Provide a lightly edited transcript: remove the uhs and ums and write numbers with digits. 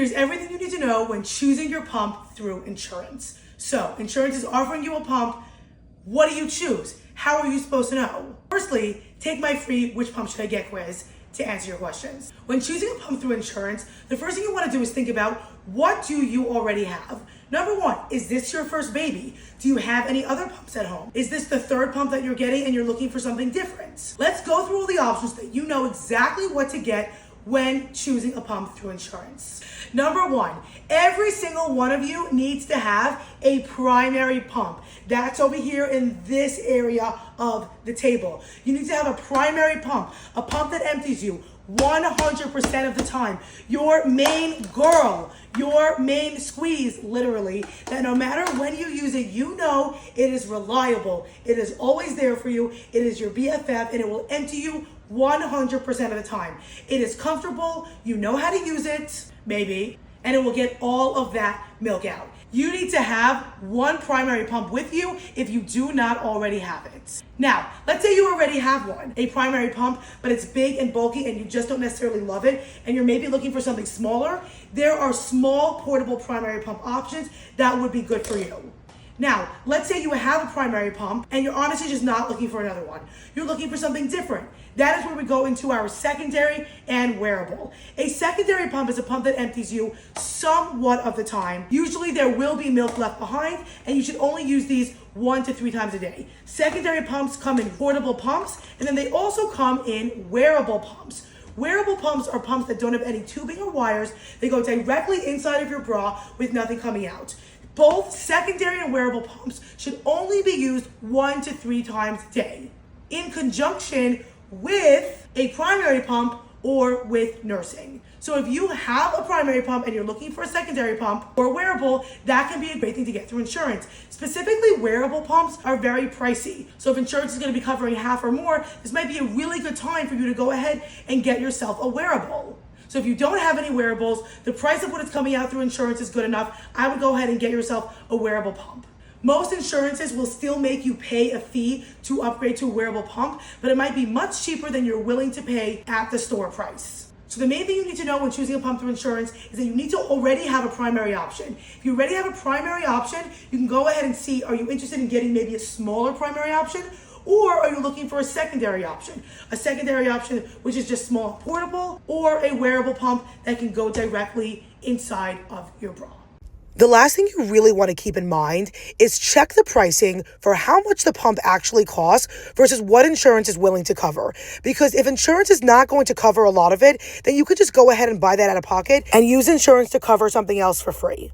Here's everything you need to know when choosing your pump through insurance. So, insurance is offering you a pump. What do you choose? How are you supposed to know? Firstly, take my free Which Pump Should I Get quiz to answer your questions. When choosing a pump through insurance, the first thing you want to do is think about, what do you already have? Number one, is this your first baby? Do you have any other pumps at home? Is this the third pump that you're getting and you're looking for something different? Let's go through all the options that you know exactly what to get when choosing a pump through insurance. Number one, every single one of you needs to have a primary pump. That's over here in this area of the table. You need to have a primary pump, a pump that empties you 100% of the time. Your main girl, your main squeeze, literally, that no matter when you use it, you know it is reliable. It is always there for you. It is your BFF, and it will empty you 100% of the time. It is comfortable. You know how to use it, maybe, and it will get all of that milk out. You need to have one primary pump with you if you do not already have it. Now, let's say you already have one, a primary pump, but it's big and bulky and you just don't necessarily love it, and you're maybe looking for something smaller. There are small portable primary pump options that would be good for you. Now, let's say you have a primary pump and you're honestly just not looking for another one. You're looking for something different. That is where we go into our secondary and wearable. A secondary pump is a pump that empties you somewhat of the time. Usually there will be milk left behind, and you should only use these 1 to 3 times a day. Secondary pumps come in portable pumps, and then they also come in wearable pumps. Wearable pumps are pumps that don't have any tubing or wires. They go directly inside of your bra with nothing coming out. Both secondary and wearable pumps should only be used 1 to 3 times a day, in conjunction with a primary pump or with nursing. So if you have a primary pump and you're looking for a secondary pump or wearable, that can be a great thing to get through insurance. Specifically, wearable pumps are very pricey. So if insurance is going to be covering half or more, this might be a really good time for you to go ahead and get yourself a wearable. So if you don't have any wearables, the price of what it's coming out through insurance is good enough. I would go ahead and get yourself a wearable pump. Most insurances will still make you pay a fee to upgrade to a wearable pump, but it might be much cheaper than you're willing to pay at the store price. So the main thing you need to know when choosing a pump through insurance is that you need to already have a primary option. If you already have a primary option, you can go ahead and see, are you interested in getting maybe a smaller primary option? Or are you looking for a secondary option? A secondary option which is just small and portable, or a wearable pump that can go directly inside of your bra. The last thing you really want to keep in mind is check the pricing for how much the pump actually costs versus what insurance is willing to cover. Because if insurance is not going to cover a lot of it, then you could just go ahead and buy that out of pocket and use insurance to cover something else for free.